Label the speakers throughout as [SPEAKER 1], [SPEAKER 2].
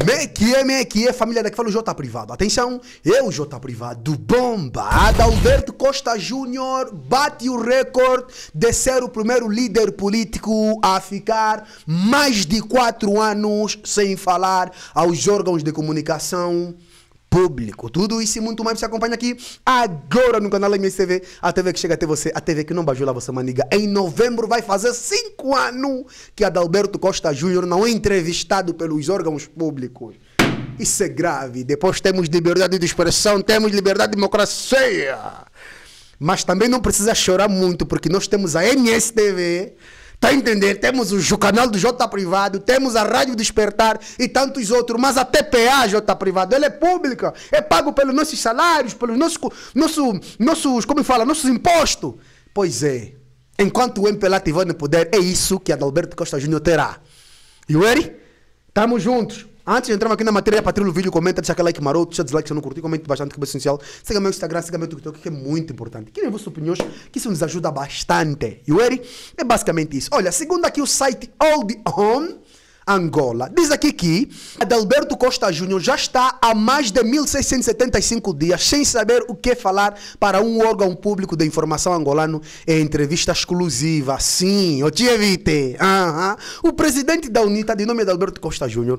[SPEAKER 1] Me que é, família daqui fala o J Privado. Atenção, eu, J Privado, bomba. Adalberto Costa Júnior bate o recorde de ser o primeiro líder político a ficar mais de 4 anos sem falar aos órgãos de comunicação público. Tudo isso e muito mais você acompanha aqui agora no canal MSTV, a TV que chega até você, a TV que não bajula você, maniga. Em novembro vai fazer 5 anos que Adalberto Costa Júnior não é entrevistado pelos órgãos públicos. Isso é grave. Depois temos liberdade de expressão, temos liberdade de democracia. Mas também não precisa chorar muito, porque nós temos a MSTV. Tá a entender? Temos o canal do J Privado, temos a Rádio Despertar e tantos outros, mas a TPA J Privado, ela é pública, é pago pelos nossos salários, pelos nossos como fala, nossos impostos. Pois é, enquanto o MPLA estiver no poder, é isso que Adalberto Costa Júnior terá. E o Eri? Estamos juntos. Antes de entrar aqui na matéria, partilha o vídeo, comenta, deixa aquele like maroto, deixa dislike se não curtiu, comente bastante, que é essencial. Siga meu Instagram, siga meu TikTok, que é muito importante. Querem vossas opiniões, que isso nos ajuda bastante. E o Eri é basicamente isso. Olha, segundo aqui o site All the Home Angola, diz aqui que Adalberto Costa Júnior já está há mais de 1675 dias sem saber o que falar para um órgão público de informação angolano em entrevista exclusiva. Sim, o Tievite. O presidente da UNITA, de nome Adalberto Costa Júnior,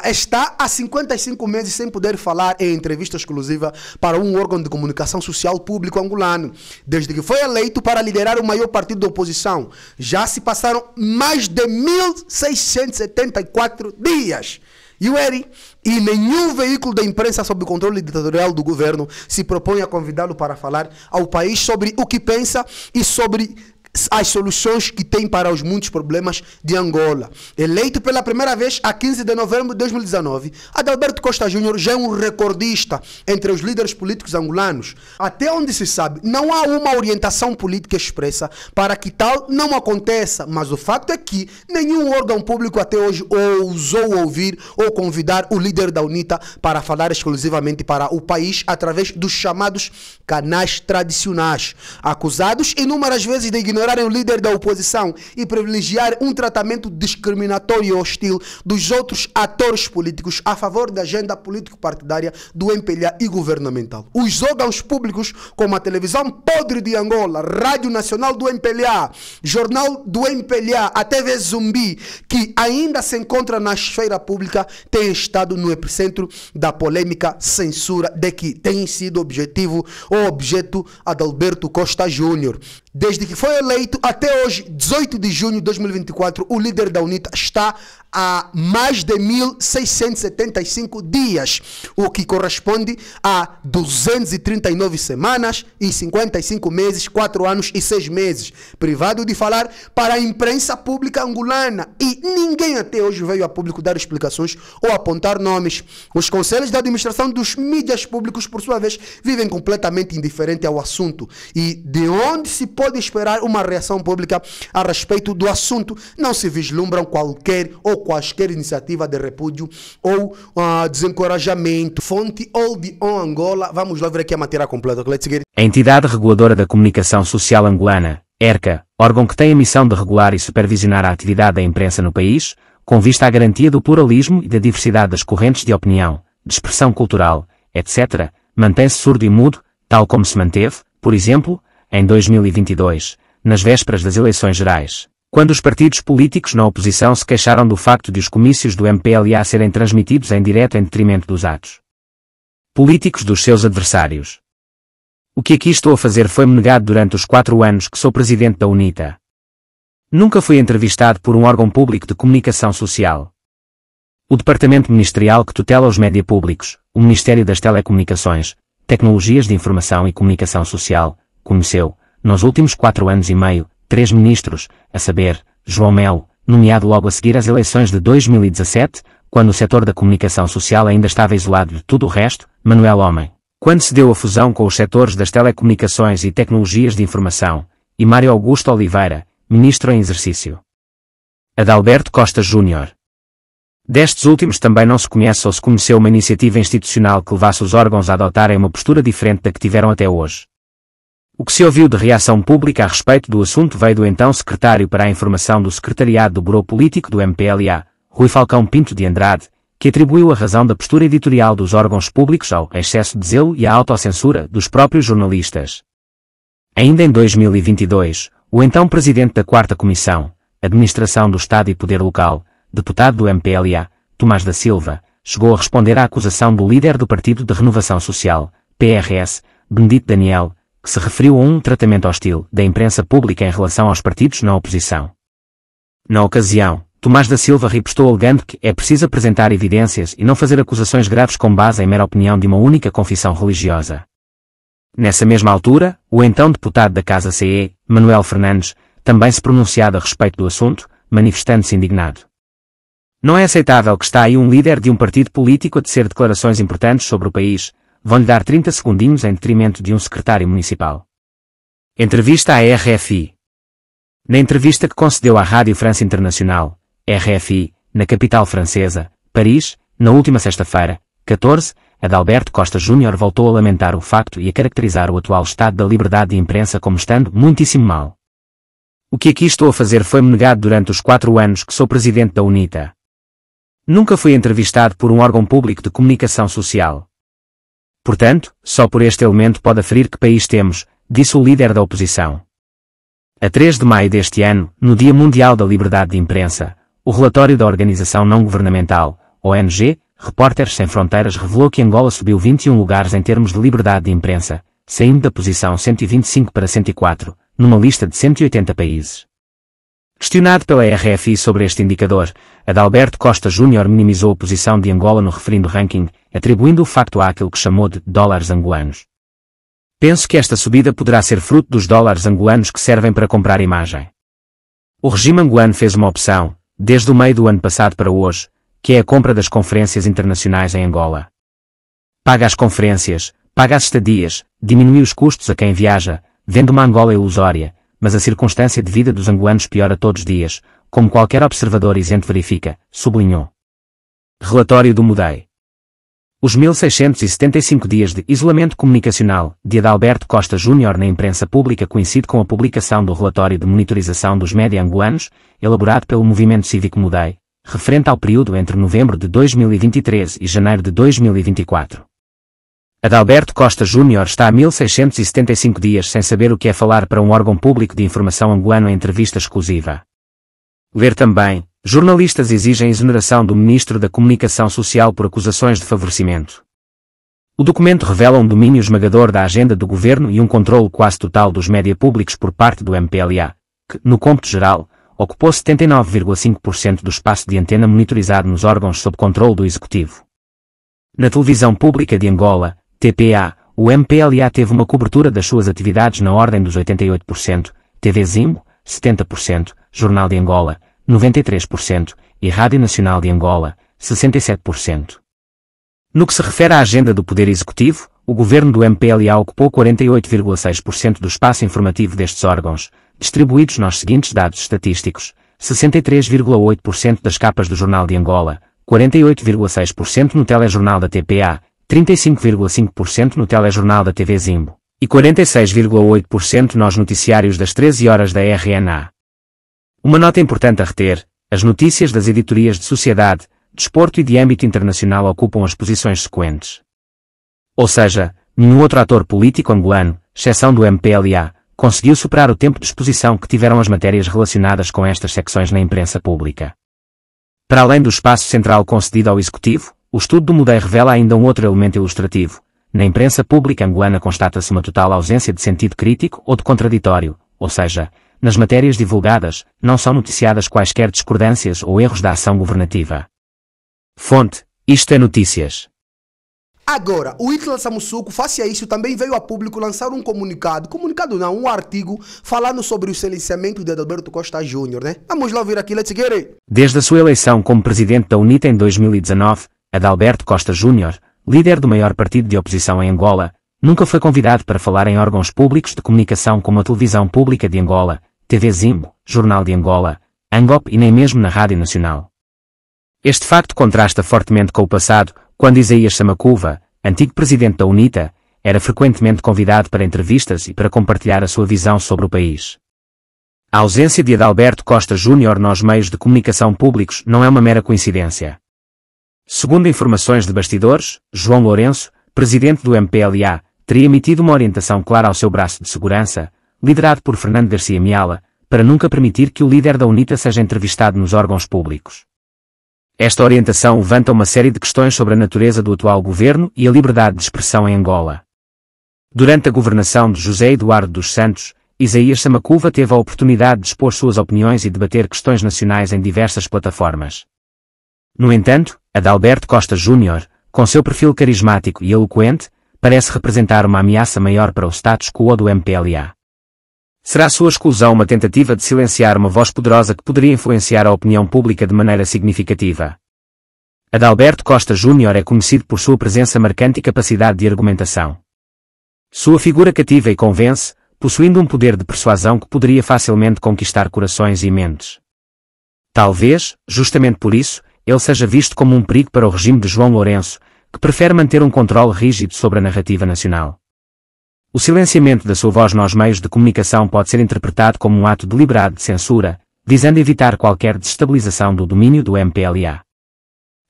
[SPEAKER 1] está há 55 meses sem poder falar em entrevista exclusiva para um órgão de comunicação social público angolano, desde que foi eleito para liderar o maior partido da oposição. Já se passaram mais de 1674 dias. E o Eri e nenhum veículo da imprensa sob o controle ditatorial do governo se propõe a convidá-lo para falar ao país sobre o que pensa e sobre as soluções que tem para os muitos problemas de Angola. Eleito pela primeira vez a 15 de novembro de 2019, Adalberto Costa Júnior já é um recordista entre os líderes políticos angolanos. Até onde se sabe, não há uma orientação política expressa para que tal não aconteça, mas o facto é que nenhum órgão público até hoje ousou ouvir ou convidar o líder da UNITA para falar exclusivamente para o país através dos chamados canais tradicionais, acusados inúmeras vezes de ignorarem o líder da oposição e privilegiar um tratamento discriminatório e hostil dos outros atores políticos a favor da agenda político-partidária do MPLA e governamental. Os órgãos públicos, como a televisão podre de Angola, Rádio Nacional do MPLA, Jornal do MPLA, a TV Zumbi, que ainda se encontra na esfera pública, têm estado no epicentro da polêmica censura de que tem sido objetivo ou objeto Adalberto Costa Júnior. Desde que foi eleito até hoje, 18 de junho de 2024, o líder da UNITA está há mais de 1675 dias, o que corresponde a 239 semanas e 55 meses, 4 anos e 6 meses, privado de falar para a imprensa pública angolana. E ninguém até hoje veio a público dar explicações ou apontar nomes. Os conselhos de administração dos mídias públicos, por sua vez, vivem completamente indiferente ao assunto. E de onde se pode esperar uma reação pública a respeito do assunto, não se vislumbram qualquer ou quaisquer iniciativa de repúdio ou desencorajamento. Fonte All the On Angola. Vamos lá ver aqui a matéria completa.
[SPEAKER 2] A entidade reguladora da comunicação social angolana, ERCA, órgão que tem a missão de regular e supervisionar a atividade da imprensa no país, com vista à garantia do pluralismo e da diversidade das correntes de opinião, de expressão cultural, etc., mantém-se surdo e mudo, tal como se manteve, por exemplo, em 2022, nas vésperas das eleições gerais, quando os partidos políticos na oposição se queixaram do facto de os comícios do MPLA serem transmitidos em direto em detrimento dos atos políticos dos seus adversários. O que aqui estou a fazer foi-me negado durante os 4 anos que sou presidente da UNITA. Nunca fui entrevistado por um órgão público de comunicação social. O departamento ministerial que tutela os média públicos, o Ministério das Telecomunicações, Tecnologias de Informação e Comunicação Social, conheceu, nos últimos 4 anos e meio, 3 ministros, a saber, João Melo, nomeado logo a seguir às eleições de 2017, quando o setor da comunicação social ainda estava isolado de tudo o resto, Manuel Homem, quando se deu a fusão com os setores das telecomunicações e tecnologias de informação, e Mário Augusto Oliveira, ministro em exercício. Adalberto Costa Júnior. Destes últimos também não se conhece ou se conheceu uma iniciativa institucional que levasse os órgãos a adotarem uma postura diferente da que tiveram até hoje. O que se ouviu de reação pública a respeito do assunto veio do então secretário para a informação do Secretariado do Bureau Político do MPLA, Rui Falcão Pinto de Andrade, que atribuiu a razão da postura editorial dos órgãos públicos ao excesso de zelo e à autocensura dos próprios jornalistas. Ainda em 2022, o então presidente da 4ª Comissão, Administração do Estado e Poder Local, deputado do MPLA, Tomás da Silva, chegou a responder à acusação do líder do Partido de Renovação Social, PRS, Benedito Daniel, que se referiu a um tratamento hostil da imprensa pública em relação aos partidos na oposição. Na ocasião, Tomás da Silva repostou alegando que é preciso apresentar evidências e não fazer acusações graves com base em mera opinião de uma única confissão religiosa. Nessa mesma altura, o então deputado da Casa CE, Manuel Fernandes, também se pronunciado a respeito do assunto, manifestando-se indignado. Não é aceitável que está aí um líder de um partido político a tecer declarações importantes sobre o país, vão-lhe dar 30 segundinhos em detrimento de um secretário municipal. Entrevista à RFI. Na entrevista que concedeu à Rádio France Internacional, RFI, na capital francesa, Paris, na última sexta-feira, 14, Adalberto Costa Júnior voltou a lamentar o facto e a caracterizar o atual estado da liberdade de imprensa como estando muitíssimo mal. O que aqui estou a fazer foi-me negado durante os 4 anos que sou presidente da UNITA. Nunca fui entrevistado por um órgão público de comunicação social. Portanto, só por este elemento pode aferir que país temos, disse o líder da oposição. A 3 de maio deste ano, no Dia Mundial da Liberdade de Imprensa, o relatório da organização não-governamental, ONG, Repórteres Sem Fronteiras revelou que Angola subiu 21 lugares em termos de liberdade de imprensa, saindo da posição 125 para 104, numa lista de 180 países. Questionado pela RFI sobre este indicador, Adalberto Costa Júnior minimizou a posição de Angola no referido ranking, atribuindo o facto àquilo que chamou de dólares angolanos. Penso que esta subida poderá ser fruto dos dólares angolanos que servem para comprar imagem. O regime angolano fez uma opção, desde o meio do ano passado para hoje, que é a compra das conferências internacionais em Angola. Paga as conferências, paga as estadias, diminui os custos a quem viaja, vende uma Angola ilusória, mas a circunstância de vida dos angolanos piora todos os dias, como qualquer observador isento verifica, sublinhou. Relatório do Mudei. Os 1675 dias de isolamento comunicacional de Adalberto Costa Júnior na imprensa pública coincide com a publicação do relatório de monitorização dos média angolanos, elaborado pelo Movimento Cívico Mudei, referente ao período entre novembro de 2023 e janeiro de 2024. Adalberto Costa Júnior está há 1675 dias sem saber o que é falar para um órgão público de informação angolano em entrevista exclusiva. Ler também, jornalistas exigem exoneração do Ministro da Comunicação Social por acusações de favorecimento. O documento revela um domínio esmagador da agenda do governo e um controle quase total dos média públicos por parte do MPLA, que, no cômputo geral, ocupou 79,5% do espaço de antena monitorizado nos órgãos sob controle do Executivo. Na televisão pública de Angola, TPA, o MPLA teve uma cobertura das suas atividades na ordem dos 88%, TV Zimbo, 70%, Jornal de Angola, 93%, e Rádio Nacional de Angola, 67%. No que se refere à agenda do Poder Executivo, o governo do MPLA ocupou 48,6% do espaço informativo destes órgãos, distribuídos nos seguintes dados estatísticos: 63,8% das capas do Jornal de Angola, 48,6% no telejornal da TPA, 35,5% no telejornal da TV Zimbo, e 46,8% nos noticiários das 13 horas da RNA. Uma nota importante a reter: as notícias das editorias de sociedade, desporto e de âmbito internacional ocupam as posições sequentes. Ou seja, nenhum outro ator político angolano, exceção do MPLA, conseguiu superar o tempo de exposição que tiveram as matérias relacionadas com estas secções na imprensa pública. Para além do espaço central concedido ao Executivo, o estudo do Mudei revela ainda um outro elemento ilustrativo. Na imprensa pública angolana constata-se uma total ausência de sentido crítico ou de contraditório, ou seja, nas matérias divulgadas, não são noticiadas quaisquer discordâncias ou erros da ação governativa. Fonte: Isto é Notícias.
[SPEAKER 1] Agora, o Hitler Samussuco, face a isso, também veio a público lançar um um artigo falando sobre o silenciamento de Adalberto Costa Júnior, né? Vamos lá ouvir aqui, let's get it.
[SPEAKER 2] Desde a sua eleição como presidente da UNITA em 2019, Adalberto Costa Júnior, líder do maior partido de oposição em Angola, nunca foi convidado para falar em órgãos públicos de comunicação como a Televisão Pública de Angola, TV Zimbo, Jornal de Angola, Angop e nem mesmo na Rádio Nacional. Este facto contrasta fortemente com o passado, quando Isaías Samacuva, antigo presidente da UNITA, era frequentemente convidado para entrevistas e para compartilhar a sua visão sobre o país. A ausência de Adalberto Costa Júnior nos meios de comunicação públicos não é uma mera coincidência. Segundo informações de bastidores, João Lourenço, presidente do MPLA, teria emitido uma orientação clara ao seu braço de segurança, liderado por Fernando Garcia Miala, para nunca permitir que o líder da UNITA seja entrevistado nos órgãos públicos. Esta orientação levanta uma série de questões sobre a natureza do atual governo e a liberdade de expressão em Angola. Durante a governação de José Eduardo dos Santos, Isaías Samacuva teve a oportunidade de expor suas opiniões e debater questões nacionais em diversas plataformas. No entanto, Adalberto Costa Júnior, com seu perfil carismático e eloquente, parece representar uma ameaça maior para o status quo do MPLA. Será sua exclusão uma tentativa de silenciar uma voz poderosa que poderia influenciar a opinião pública de maneira significativa? Adalberto Costa Júnior é conhecido por sua presença marcante e capacidade de argumentação. Sua figura cativa e convence, possuindo um poder de persuasão que poderia facilmente conquistar corações e mentes. Talvez, justamente por isso, ele seja visto como um perigo para o regime de João Lourenço, que prefere manter um controle rígido sobre a narrativa nacional. O silenciamento da sua voz nos meios de comunicação pode ser interpretado como um ato deliberado de censura, visando evitar qualquer desestabilização do domínio do MPLA.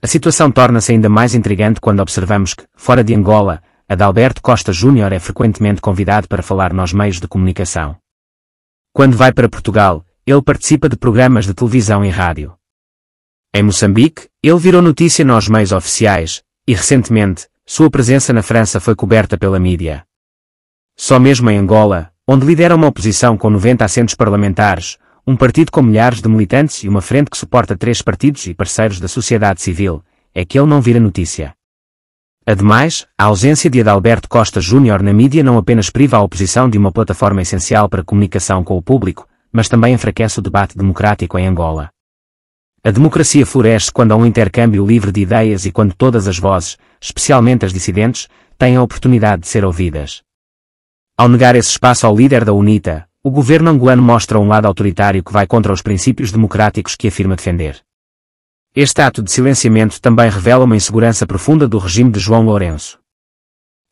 [SPEAKER 2] A situação torna-se ainda mais intrigante quando observamos que, fora de Angola, Adalberto Costa Júnior é frequentemente convidado para falar nos meios de comunicação. Quando vai para Portugal, ele participa de programas de televisão e rádio. Em Moçambique, ele virou notícia nos meios oficiais, e recentemente, sua presença na França foi coberta pela mídia. Só mesmo em Angola, onde lidera uma oposição com 90 assentos parlamentares, um partido com milhares de militantes e uma frente que suporta 3 partidos e parceiros da sociedade civil, é que ele não vira notícia. Ademais, a ausência de Adalberto Costa Júnior na mídia não apenas priva a oposição de uma plataforma essencial para comunicação com o público, mas também enfraquece o debate democrático em Angola. A democracia floresce quando há um intercâmbio livre de ideias e quando todas as vozes, especialmente as dissidentes, têm a oportunidade de ser ouvidas. Ao negar esse espaço ao líder da UNITA, o governo angolano mostra um lado autoritário que vai contra os princípios democráticos que afirma defender. Este ato de silenciamento também revela uma insegurança profunda do regime de João Lourenço.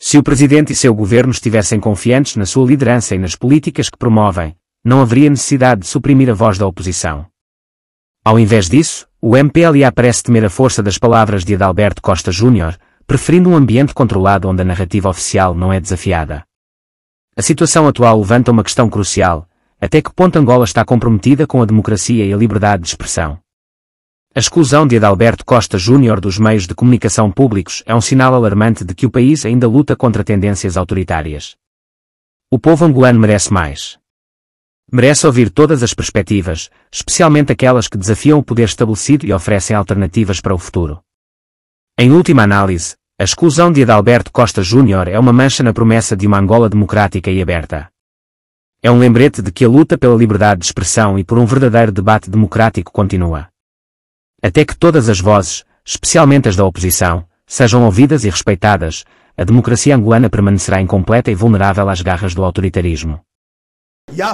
[SPEAKER 2] Se o presidente e seu governo estivessem confiantes na sua liderança e nas políticas que promovem, não haveria necessidade de suprimir a voz da oposição. Ao invés disso, o MPLA parece temer a força das palavras de Adalberto Costa Júnior, preferindo um ambiente controlado onde a narrativa oficial não é desafiada. A situação atual levanta uma questão crucial: até que ponto Angola está comprometida com a democracia e a liberdade de expressão? A exclusão de Adalberto Costa Júnior dos meios de comunicação públicos é um sinal alarmante de que o país ainda luta contra tendências autoritárias. O povo angolano merece mais. Merece ouvir todas as perspectivas, especialmente aquelas que desafiam o poder estabelecido e oferecem alternativas para o futuro. Em última análise, a exclusão de Adalberto Costa Júnior é uma mancha na promessa de uma Angola democrática e aberta. É um lembrete de que a luta pela liberdade de expressão e por um verdadeiro debate democrático continua. Até que todas as vozes, especialmente as da oposição, sejam ouvidas e respeitadas, a democracia angolana permanecerá incompleta e vulnerável às garras do autoritarismo.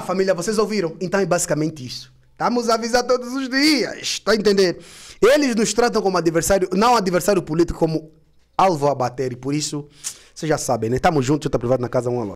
[SPEAKER 1] Família, vocês ouviram? Então é basicamente isso. Estamos a avisar todos os dias. Está a entender? Eles nos tratam como adversário, não adversário político, como alvo a bater. E por isso, vocês já sabem, né? Estamos juntos, Jota Privado na casa 1 a